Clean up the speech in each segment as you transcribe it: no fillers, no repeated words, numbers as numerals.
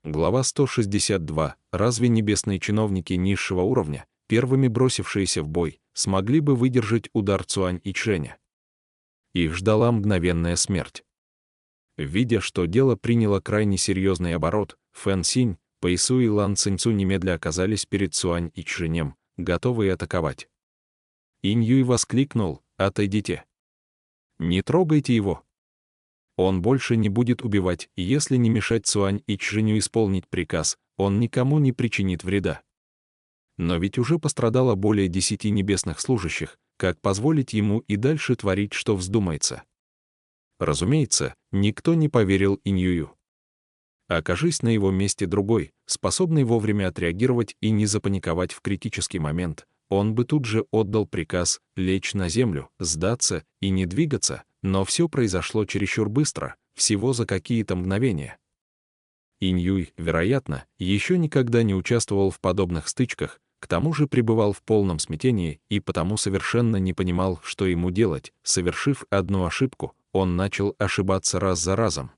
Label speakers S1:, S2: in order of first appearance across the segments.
S1: Глава 162. Разве небесные чиновники низшего уровня, первыми бросившиеся в бой, смогли бы выдержать удар Цюань и Чжэня? Их ждала мгновенная смерть. Видя, что дело приняло крайне серьезный оборот, Фэн Синь, Пэйсу и Лан Циньцу немедля оказались перед Цюань и Чжэнем, готовые атаковать. Инь Юй воскликнул: «Отойдите! Не трогайте его! Он больше не будет убивать, и если не мешать Цюань и Чжэню исполнить приказ, он никому не причинит вреда». Но ведь уже пострадало более 10 небесных служащих, как позволить ему и дальше творить, что вздумается? Разумеется, никто не поверил Инь Юю. Окажись на его месте другой, способный вовремя отреагировать и не запаниковать в критический момент, он бы тут же отдал приказ лечь на землю, сдаться и не двигаться, но все произошло чересчур быстро, всего за какие-то мгновения. Инь Юй, вероятно, еще никогда не участвовал в подобных стычках, к тому же пребывал в полном смятении и потому совершенно не понимал, что ему делать. Совершив одну ошибку, он начал ошибаться раз за разом.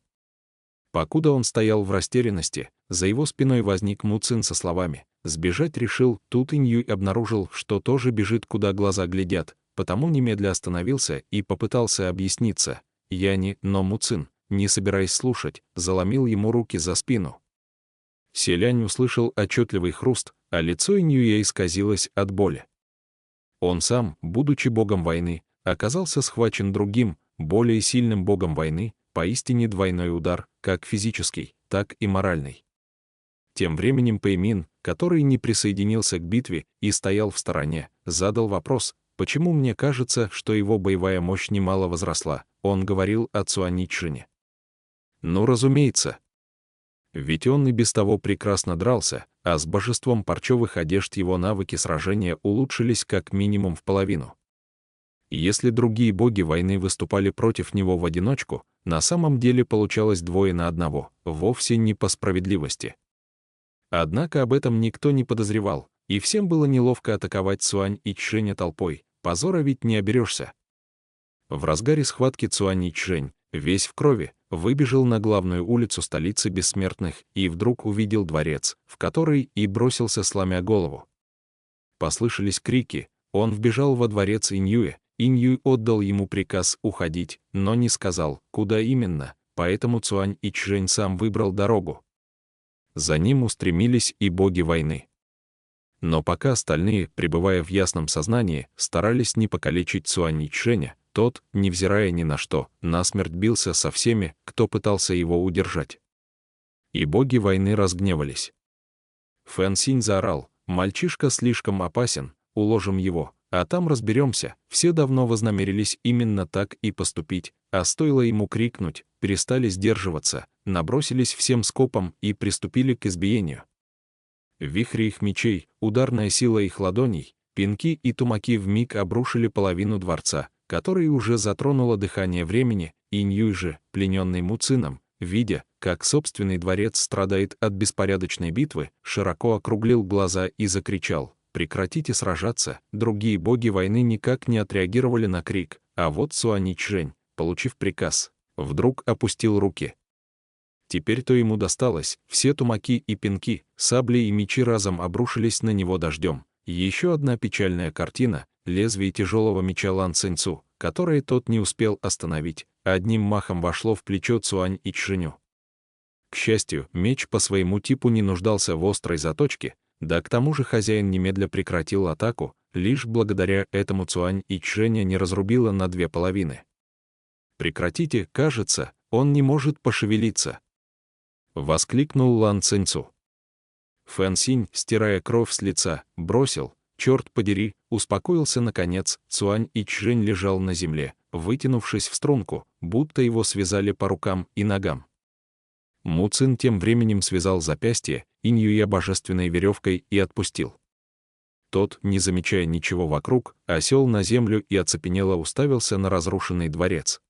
S1: Покуда он стоял в растерянности, за его спиной возник Му Цин со словами: «Сбежать решил». Тут Инь Юй обнаружил, что тоже бежит, куда глаза глядят, потому немедля остановился и попытался объясниться. Но Му Цин, не собираясь слушать, заломил ему руки за спину. Селянь услышал отчетливый хруст, а лицо Инь Юя исказилось от боли. Он сам, будучи богом войны, оказался схвачен другим, более сильным богом войны, поистине двойной удар, как физический, так и моральный. Тем временем Пэймин, который не присоединился к битве и стоял в стороне, задал вопрос: «Почему мне кажется, что его боевая мощь немало возросла?» Он говорил о Цюань и Чжэне. Ну, разумеется. Ведь он и без того прекрасно дрался, а с божеством парчевых одежд его навыки сражения улучшились как минимум в половину. Если другие боги войны выступали против него в одиночку, на самом деле получалось 2 на 1, вовсе не по справедливости. Однако об этом никто не подозревал, и всем было неловко атаковать Цюань и Чжэня толпой, позора ведь не оберешься. В разгаре схватки Цюань и Чжэнь, весь в крови, выбежал на главную улицу столицы бессмертных и вдруг увидел дворец, в который и бросился, сломя голову. Послышались крики, он вбежал во дворец Инь Юя. Инь Юй отдал ему приказ уходить, но не сказал, куда именно, поэтому Цюань и Чжэнь сам выбрал дорогу. За ним устремились и боги войны. Но пока остальные, пребывая в ясном сознании, старались не покалечить Цюань и Чжэня, тот, невзирая ни на что, насмерть бился со всеми, кто пытался его удержать. И боги войны разгневались. Фэн Синь заорал: «Мальчишка слишком опасен, уложим его, а там разберемся». Все давно вознамерились именно так и поступить, а стоило ему крикнуть, перестали сдерживаться, набросились всем скопом и приступили к избиению. Вихри их мечей, ударная сила их ладоней, пинки и тумаки вмиг обрушили половину дворца, который уже затронуло дыхание времени. Инь Юй же, плененный Му Цином, видя, как собственный дворец страдает от беспорядочной битвы, широко округлил глаза и закричал: «Прекратите сражаться!» Другие боги войны никак не отреагировали на крик, а вот Цюань и Чжэнь, получив приказ, вдруг опустил руки. Теперь-то ему досталось, все тумаки и пинки, сабли и мечи разом обрушились на него дождем. Еще одна печальная картина — лезвие тяжелого меча Лан Циньцу, которое тот не успел остановить, одним махом вошло в плечо Цюань и Чжэню. К счастью, меч по своему типу не нуждался в острой заточке, да к тому же хозяин немедля прекратил атаку, лишь благодаря этому Цюань и Чжэня не разрубило на 2 половины. «Прекратите, кажется, он не может пошевелиться!» — воскликнул Лан Циньцу. Фэн Синь, стирая кровь с лица, бросил: «Черт подери!» Успокоился наконец. Цюань и Чжэнь лежал на земле, вытянувшись в струнку, будто его связали по рукам и ногам. Му Цин тем временем связал запястье Инь Юя божественной веревкой и отпустил. Тот, не замечая ничего вокруг, осел на землю и оцепенело уставился на разрушенный дворец.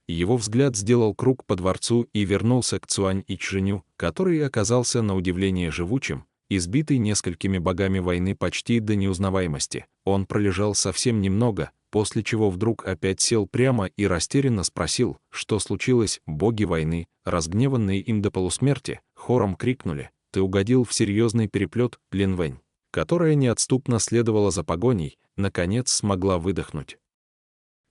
S1: Его взгляд сделал круг по дворцу и вернулся к Цюань и Чжэню, который оказался на удивление живучим, избитый несколькими богами войны почти до неузнаваемости. Он пролежал совсем немного, после чего вдруг опять сел прямо и растерянно спросил, что случилось. Боги войны, разгневанные им до полусмерти, хором крикнули: «Ты угодил в серьезный переплет, Линвэнь», которая неотступно следовала за погоней, наконец смогла выдохнуть.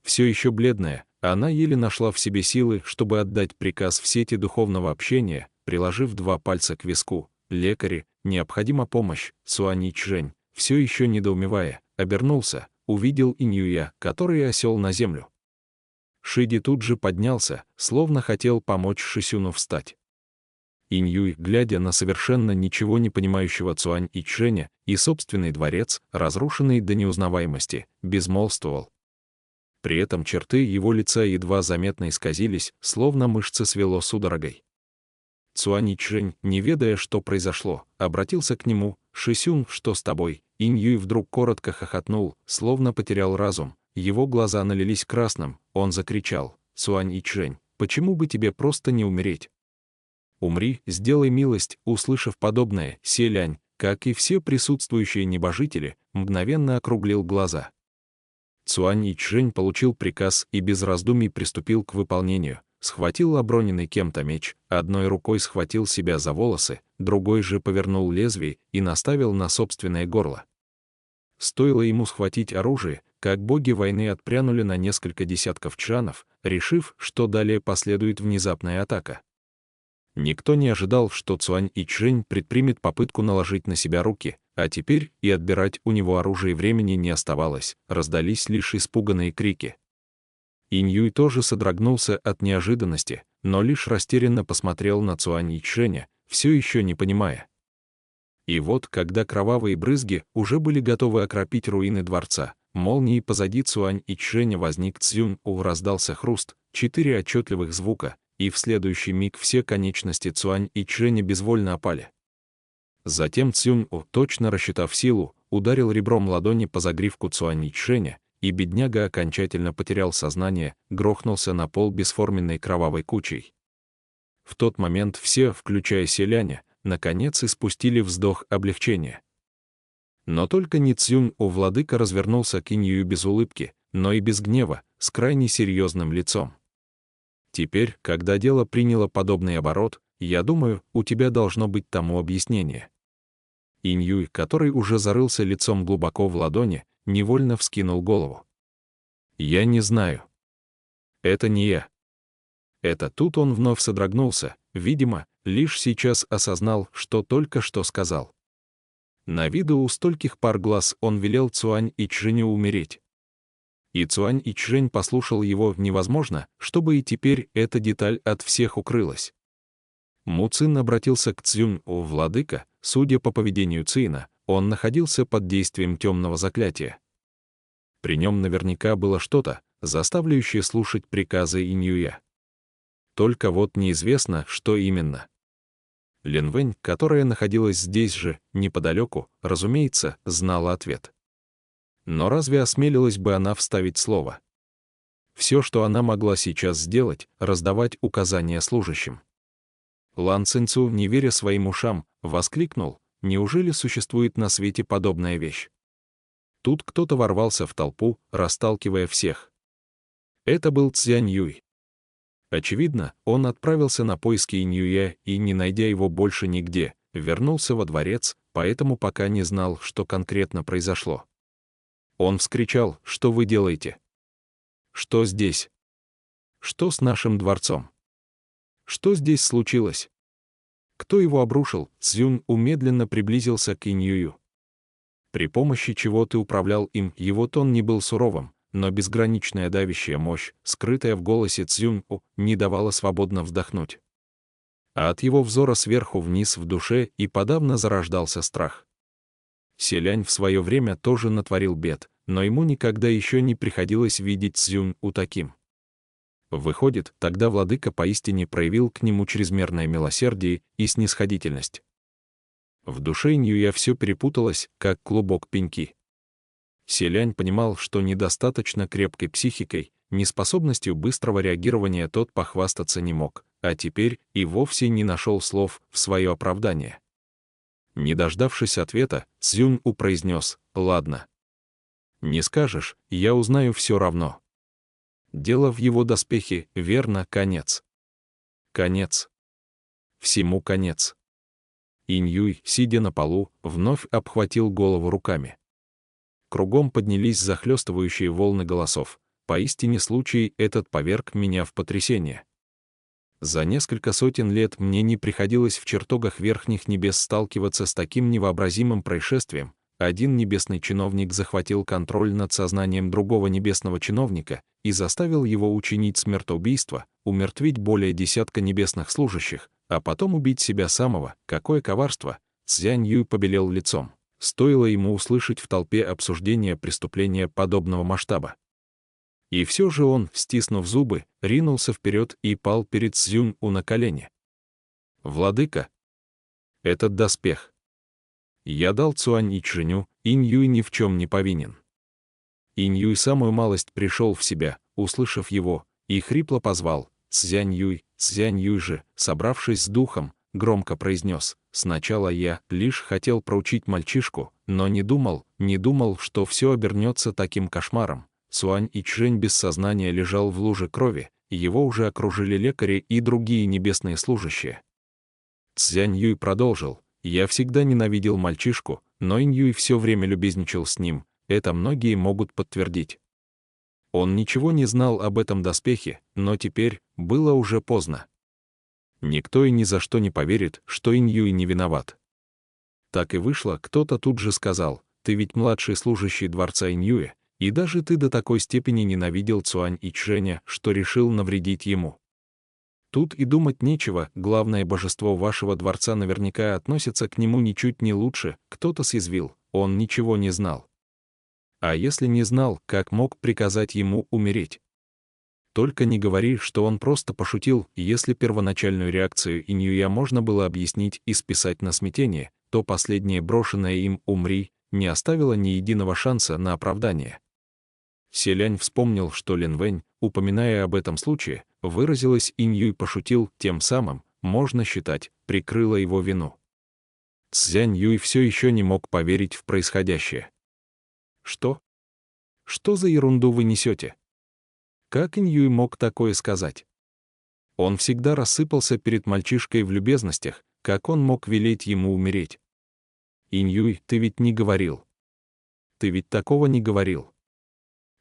S1: Все еще бледная, она еле нашла в себе силы, чтобы отдать приказ в сети духовного общения, приложив 2 пальца к виску. «Лекари, необходима помощь». Цюань Ичжэнь, все еще недоумевая, обернулся, увидел Иньюя, который осел на землю. Шиди тут же поднялся, словно хотел помочь Шисюну встать. Иньюй, глядя на совершенно ничего не понимающего Цюань Ичжэня и собственный дворец, разрушенный до неузнаваемости, безмолвствовал. При этом черты его лица едва заметно исказились, словно мышцы свело судорогой. Цюань Ичжэнь, не ведая, что произошло, обратился к нему: «Шисюн, что с тобой?» Иньюй вдруг коротко хохотнул, словно потерял разум. Его глаза налились красным, он закричал: «Цюань Ичжэнь, почему бы тебе просто не умереть? Умри, сделай милость». Услышав подобное, Селянь, как и все присутствующие небожители, мгновенно округлил глаза. Цюань Ичжэнь получил приказ и без раздумий приступил к выполнению. Схватил оброненный кем-то меч, одной рукой схватил себя за волосы, другой же повернул лезвие и наставил на собственное горло. Стоило ему схватить оружие, как боги войны отпрянули на несколько десятков чжанов, решив, что далее последует внезапная атака. Никто не ожидал, что Цюань Ичжэнь предпримет попытку наложить на себя руки, а теперь и отбирать у него оружие времени не оставалось, раздались лишь испуганные крики. Иньюй тоже содрогнулся от неожиданности, но лишь растерянно посмотрел на Цюань Ичжэня, все еще не понимая. И вот, когда кровавые брызги уже были готовы окропить руины дворца, молнией позади Цюань Ичжэня возник Цзюнь-У, раздался хруст, 4 отчетливых звука, и в следующий миг все конечности Цюань Ичжэня безвольно опали. Затем Цзюнь-У, точно рассчитав силу, ударил ребром ладони по загривку Цюань Ичжэня, и бедняга окончательно потерял сознание, грохнулся на пол бесформенной кровавой кучей. В тот момент все, включая Селяня, наконец испустили вздох облегчения. Но только не Цзюнь-У. Владыка развернулся к Иньюю без улыбки, но и без гнева, с крайне серьезным лицом. «Теперь, когда дело приняло подобный оборот, я думаю, у тебя должно быть тому объяснение». Иньюй, который уже зарылся лицом глубоко в ладони, невольно вскинул голову. «Я не знаю. Это не я». Это тут он вновь содрогнулся, видимо, лишь сейчас осознал, что только что сказал. На виду у стольких пар глаз он велел Цюань Ичжэню умереть. И Цюань Ичжэнь послушал его невозможно, чтобы и теперь эта деталь от всех укрылась. Му Цин обратился к Цзюнь-У: «Владыка, судя по поведению Цина, он находился под действием темного заклятия. При нем наверняка было что-то, заставляющее слушать приказы Иньюя. Только вот неизвестно, что именно». Линвэнь, которая находилась здесь же, неподалеку, разумеется, знала ответ. Но разве осмелилась бы она вставить слово? Все, что она могла сейчас сделать, раздавать указания служащим. Лан Цинцу, не веря своим ушам, воскликнул: «Неужели существует на свете подобная вещь?» Тут кто-то ворвался в толпу, расталкивая всех. Это был Цзянь Юй. Очевидно, он отправился на поиски Иньюя и, не найдя его больше нигде, вернулся во дворец, поэтому пока не знал, что конкретно произошло. Он вскричал: «Что вы делаете? Что здесь? Что с нашим дворцом? Что здесь случилось? Кто его обрушил?» Цзюнь-У медленно приблизился к Иньюю. «При помощи чего ты управлял им?» Его тон не был суровым, но безграничная давящая мощь, скрытая в голосе Цзюнь-У, не давала свободно вздохнуть. А от его взора сверху вниз в душе и подавно зарождался страх. Селянь в свое время тоже натворил бед, но ему никогда еще не приходилось видеть Цзюнь-У таким. Выходит, тогда владыка поистине проявил к нему чрезмерное милосердие и снисходительность. В душе Иньюя все перепуталось, как клубок пеньки. Селянь понимал, что недостаточно крепкой психикой, неспособностью быстрого реагирования тот похвастаться не мог, а теперь и вовсе не нашел слов в свое оправдание. Не дождавшись ответа, Цзюнь-У произнес: «Ладно. Не скажешь, я узнаю все равно. Дело в его доспехе, верно, конец. Конец. Всему конец. Инь-Юй, сидя на полу, вновь обхватил голову руками. Кругом поднялись захлестывающие волны голосов. Поистине случай этот поверг меня в потрясение. За несколько сотен лет мне не приходилось в чертогах верхних небес сталкиваться с таким невообразимым происшествием. Один небесный чиновник захватил контроль над сознанием другого небесного чиновника и заставил его учинить смертоубийство, умертвить более десятка небесных служащих, а потом убить себя самого. Какое коварство! Цзянь-Юй побелел лицом. Стоило ему услышать в толпе обсуждение преступления подобного масштаба. И все же он, стиснув зубы, ринулся вперед и пал перед Цзюнь-У на колени. «Владыка! Этот доспех! Я дал Цюань-Ичжэню, Инь-Юй ни в чем не повинен». Инь-Юй самую малость пришел в себя, услышав его, и хрипло позвал: «Цзянь-Юй, Цзянь-Юй же», собравшись с духом, громко произнес: «Сначала я лишь хотел проучить мальчишку, но не думал, что все обернется таким кошмаром». Цюань-Ичжэнь без сознания лежал в луже крови, его уже окружили лекари и другие небесные служащие. Цзянь-Юй продолжил: «Я всегда ненавидел мальчишку, но Инь-Юй все время любезничал с ним, это многие могут подтвердить». Он ничего не знал об этом доспехе, но теперь было уже поздно. Никто и ни за что не поверит, что Инь-Юй не виноват. Так и вышло, кто-то тут же сказал: «Ты ведь младший служащий дворца Инь-Юя, и даже ты до такой степени ненавидел Цюань-Ичжэня, что решил навредить ему». Тут и думать нечего, главное божество вашего дворца наверняка относится к нему ничуть не лучше. Кто-то съязвил: он ничего не знал. А если не знал, как мог приказать ему умереть? Только не говори, что он просто пошутил. Если первоначальную реакцию Инь-Юя можно было объяснить и списать на смятение, то последнее брошенное им «умри» не оставило ни единого шанса на оправдание. Селянь вспомнил, что Лин Вэнь, упоминая об этом случае, выразилась Инь-Юй пошутил, тем самым, можно считать, прикрыла его вину. Цзянь-Юй все еще не мог поверить в происходящее. «Что? Что за ерунду вы несете? Как Инь-Юй мог такое сказать? Он всегда рассыпался перед мальчишкой в любезностях, как он мог велеть ему умереть? Инь-Юй, ты ведь не говорил. Ты ведь такого не говорил.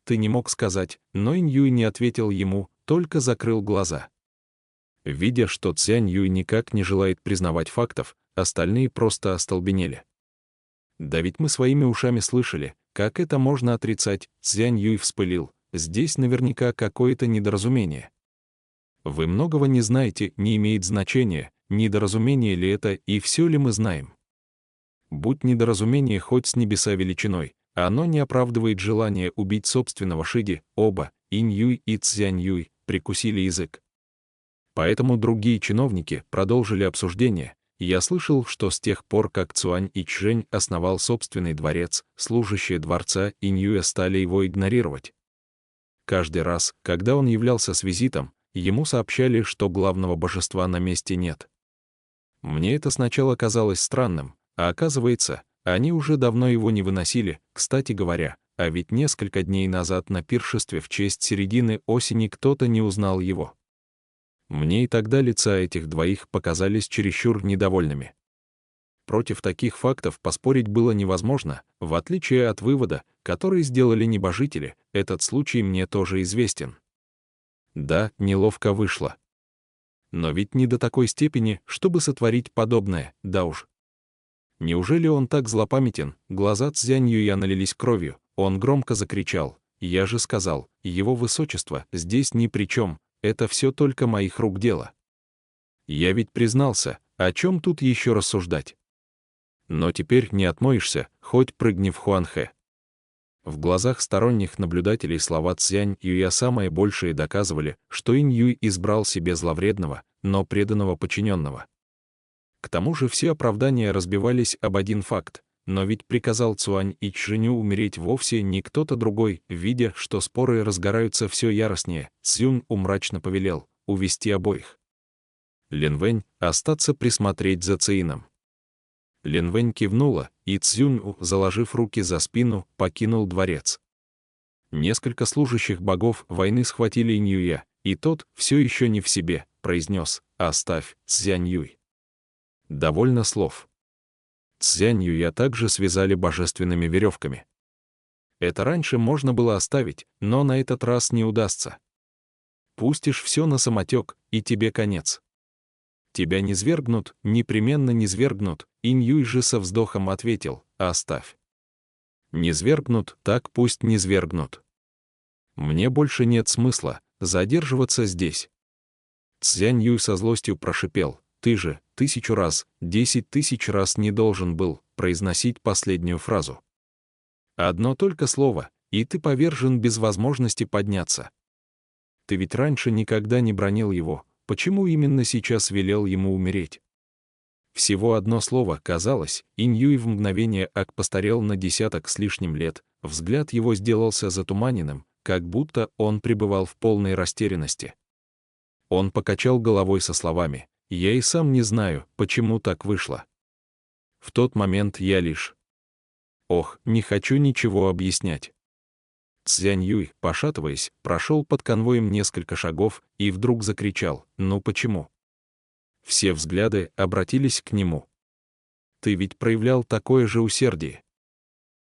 S1: Ты не мог сказать», но Инь-Юй не ответил ему, только закрыл глаза. Видя, что Цзянь-Юй никак не желает признавать фактов, остальные просто остолбенели. «Да ведь мы своими ушами слышали, как это можно отрицать?» Цзянь-Юй вспылил: «Здесь наверняка какое-то недоразумение». «Вы многого не знаете, не имеет значения, недоразумение ли это и все ли мы знаем. Будь недоразумение хоть с небеса величиной, оно не оправдывает желание убить собственного Шиди». Оба, Инь-Юй и Цзянь-Юй, прикусили язык. Поэтому другие чиновники продолжили обсуждение. Я слышал, что с тех пор, как Цюань-Ичжэнь основал собственный дворец, служащие дворца Инь-Юя стали его игнорировать. Каждый раз, когда он являлся с визитом, ему сообщали, что главного божества на месте нет. Мне это сначала казалось странным, а оказывается, они уже давно его не выносили. Кстати говоря, а ведь несколько дней назад на пиршестве в честь середины осени кто-то не узнал его. Мне и тогда лица этих двоих показались чересчур недовольными. Против таких фактов поспорить было невозможно, в отличие от вывода, который сделали небожители. Этот случай мне тоже известен. Да, неловко вышло. Но ведь не до такой степени, чтобы сотворить подобное, да уж. Неужели он так злопамятен? Глаза Цзянь-Юя налились кровью, он громко закричал: «Я же сказал, его высочество здесь ни при чем, это все только моих рук дело. Я ведь признался, о чем тут еще рассуждать? Но теперь не отмоешься, хоть прыгни в Хуанхэ». В глазах сторонних наблюдателей слова Цзянь-Юя самое большее доказывали, что Инь-Юй избрал себе зловредного, но преданного подчиненного. К тому же все оправдания разбивались об один факт: но ведь приказал Цюань-Ичжэню умереть вовсе не кто-то другой. Видя, что споры разгораются все яростнее, Цзюнь-У мрачно повелел увести обоих. Лин Вэнь остаться присмотреть за Цзиином. Лин Вэнь кивнула, и Цзюнь-У, заложив руки за спину, покинул дворец. Несколько служащих богов войны схватили Иньюя, и тот, все еще не в себе, произнес: «Оставь, Цзяньюй». Довольно слов. Цзяньюя также связали божественными веревками. Это раньше можно было оставить, но на этот раз не удастся. Пустишь все на самотек, и тебе конец. Тебя низвергнут, непременно низвергнут, Иньюй же со вздохом ответил: «Оставь». Низвергнут, так пусть низвергнут. Мне больше нет смысла задерживаться здесь. Цзяньюй со злостью прошипел: «Ты же 1000 раз, 10 000 раз не должен был произносить последнюю фразу. Одно только слово, и ты повержен без возможности подняться. Ты ведь раньше никогда не бранил его, почему именно сейчас велел ему умереть?» Всего одно слово, казалось, Иньюй в мгновение ока постарел на 10 с лишним лет, взгляд его сделался затуманенным, как будто он пребывал в полной растерянности. Он покачал головой со словами: «Я и сам не знаю, почему так вышло. В тот момент я лишь... Ох, не хочу ничего объяснять». Цзяньюй, пошатываясь, прошел под конвоем несколько шагов и вдруг закричал: «Ну почему?» Все взгляды обратились к нему. «Ты ведь проявлял такое же усердие.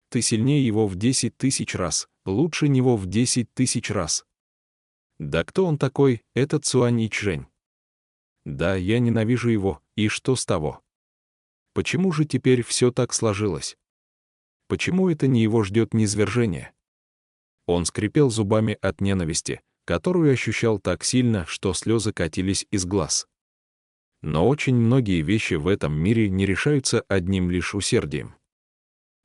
S1: Ты сильнее его в 10 000 раз, лучше него в 10 000 раз. Да кто он такой, этот Цюань Ичжэнь? Да, я ненавижу его, и что с того? Почему же теперь все так сложилось? Почему это не его ждет низвержение?» Он скрипел зубами от ненависти, которую ощущал так сильно, что слезы катились из глаз. Но очень многие вещи в этом мире не решаются одним лишь усердием.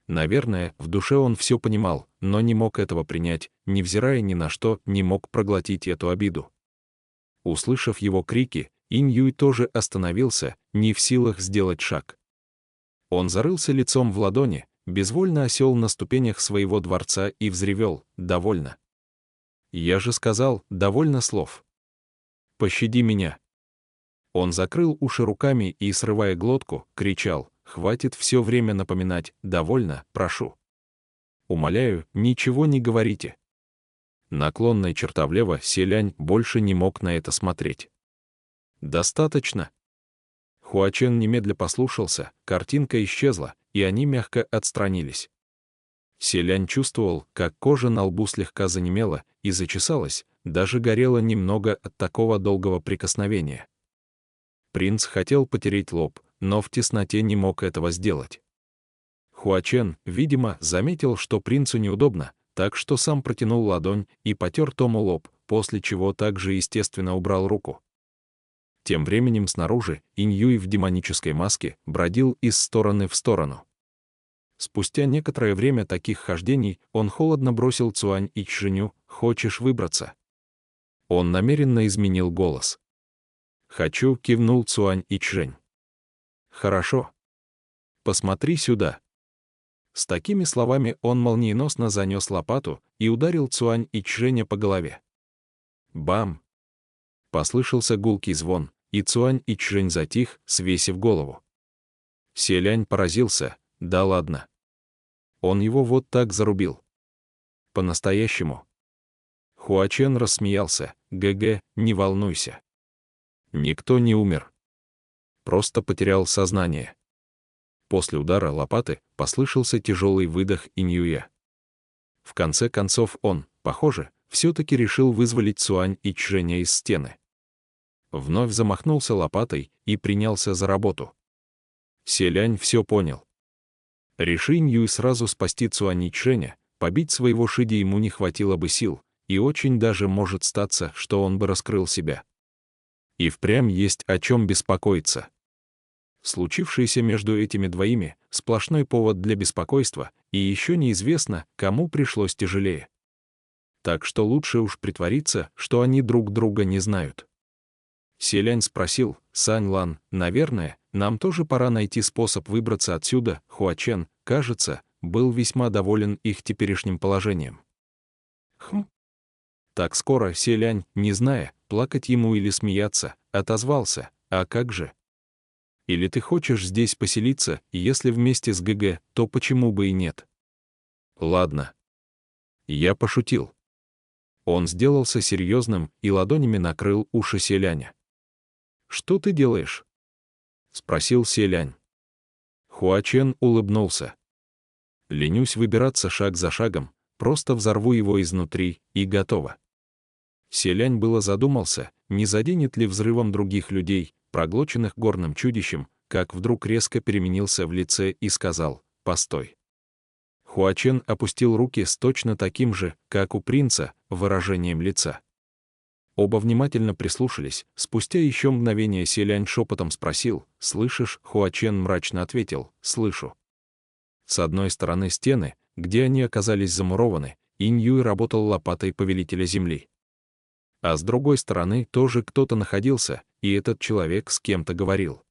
S1: Наверное, в душе он все понимал, но не мог этого принять, невзирая ни на что, не мог проглотить эту обиду. Услышав его крики, Иньюй тоже остановился, не в силах сделать шаг. Он зарылся лицом в ладони, безвольно осел на ступенях своего дворца и взревел: «Довольно! Я же сказал, довольно слов! Пощади меня!» Он закрыл уши руками и, срывая глотку, кричал: «Хватит все время напоминать, довольно, прошу. Умоляю, ничего не говорите». Наклонная черта влево, Селянь больше не мог на это смотреть. «Достаточно». Хуачен немедля послушался, картинка исчезла, и они мягко отстранились. Селянь чувствовал, как кожа на лбу слегка занемела и зачесалась, даже горела немного от такого долгого прикосновения. Принц хотел потереть лоб, но в тесноте не мог этого сделать. Хуачен, видимо, заметил, что принцу неудобно, так что сам протянул ладонь и потер Тому лоб, после чего также естественно убрал руку. Тем временем снаружи Иньюй в демонической маске бродил из стороны в сторону. Спустя некоторое время таких хождений он холодно бросил Цюань Ичжэню: «Хочешь выбраться?» Он намеренно изменил голос. «Хочу», — кивнул Цюань Ичжэнь. «Хорошо. Посмотри сюда». С такими словами он молниеносно занес лопату и ударил Цюань Ичжэня по голове. Бам! Послышался гулкий звон, и Цюань Ичжэнь затих, свесив голову. Селянь поразился: «Да ладно. Он его вот так зарубил. По-настоящему». Хуачен рассмеялся: «ГГ, не волнуйся. Никто не умер. Просто потерял сознание». После удара лопаты послышался тяжелый выдох Иньюя. В конце концов он, похоже, все-таки решил вызволить Цюань Ичжэня из стены. Вновь замахнулся лопатой и принялся за работу. Селянь все понял. Реши Иньюй сразу спасти Цюань Ичжэня, побить своего Шиди ему не хватило бы сил, и очень даже может статься, что он бы раскрыл себя. И впрямь есть о чем беспокоиться. Случившееся между этими двоими — сплошной повод для беспокойства, и еще неизвестно, кому пришлось тяжелее. Так что лучше уж притвориться, что они друг друга не знают. Селянь спросил: «Сань Лан, наверное, нам тоже пора найти способ выбраться отсюда?» Хуачен, кажется, был весьма доволен их теперешним положением. Так скоро Селянь, не зная, плакать ему или смеяться, отозвался: «А как же? Или ты хочешь здесь поселиться, и если вместе с ГГ, то почему бы и нет?» «Ладно. Я пошутил. Он сделался серьезным и ладонями накрыл уши селяня. «Что ты делаешь?» — спросил селянь. Хуачен улыбнулся. «Ленюсь выбираться шаг за шагом, просто взорву его изнутри, и готово». Селянь было задумался, не заденет ли взрывом других людей, проглоченных горным чудищем, как вдруг резко переменился в лице и сказал: «Постой». Хуачен опустил руки с точно таким же, как у принца, выражением лица. Оба внимательно прислушались. Спустя еще мгновение селянь шепотом спросил: «Слышишь?» Хуачен мрачно ответил: «Слышу». С одной стороны стены, где они оказались замурованы, Инь-Юй работал лопатой повелителя земли. А с другой стороны тоже кто-то находился, и этот человек с кем-то говорил.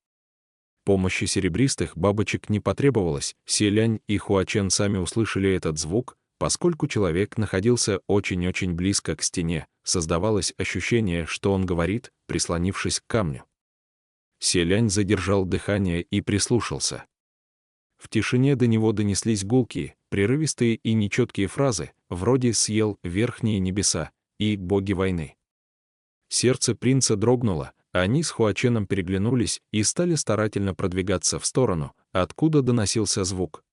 S1: Помощи серебристых бабочек не потребовалось, селянь и Хуачен сами услышали этот звук, поскольку человек находился очень-очень близко к стене, создавалось ощущение, что он говорит, прислонившись к камню. Селянь задержал дыхание и прислушался. В тишине до него донеслись гулкие, прерывистые и нечеткие фразы, вроде «съел верхние небеса» и «боги войны». Сердце принца дрогнуло, они с Хуаченом переглянулись и стали старательно продвигаться в сторону, откуда доносился звук.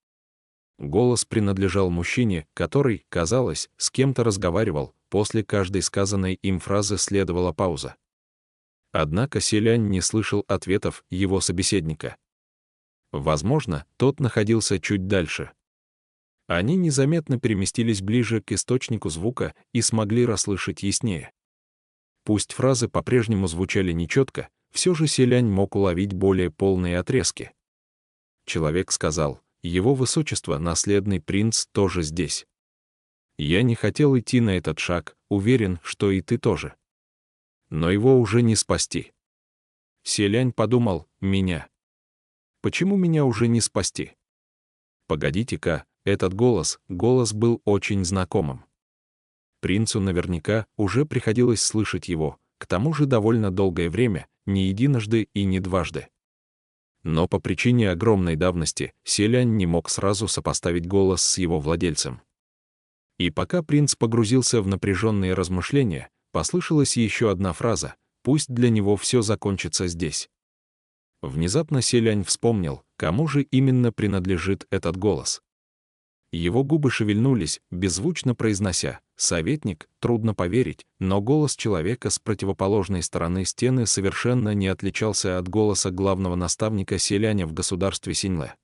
S1: Голос принадлежал мужчине, который, казалось, с кем-то разговаривал, после каждой сказанной им фразы следовала пауза. Однако селянь не слышал ответов его собеседника. Возможно, тот находился чуть дальше. Они незаметно переместились ближе к источнику звука и смогли расслышать яснее. Пусть фразы по-прежнему звучали нечетко, все же селянь мог уловить более полные отрезки. Человек сказал: «Его высочество, наследный принц, тоже здесь. Я не хотел идти на этот шаг, уверен, что и ты тоже. Но его уже не спасти». Селянь подумал: «Меня? Почему меня уже не спасти?» Погодите-ка, этот голос был очень знакомым. Принцу наверняка уже приходилось слышать его, к тому же довольно долгое время, не единожды и не дважды. Но по причине огромной давности селянь не мог сразу сопоставить голос с его владельцем. И пока принц погрузился в напряженные размышления, послышалась еще одна фраза: «Пусть для него все закончится здесь». Внезапно селянь вспомнил, кому же именно принадлежит этот голос. Его губы шевельнулись, беззвучно произнося: «Советник». Трудно поверить, но голос человека с противоположной стороны стены совершенно не отличался от голоса главного наставника селяня в государстве Синьлэ.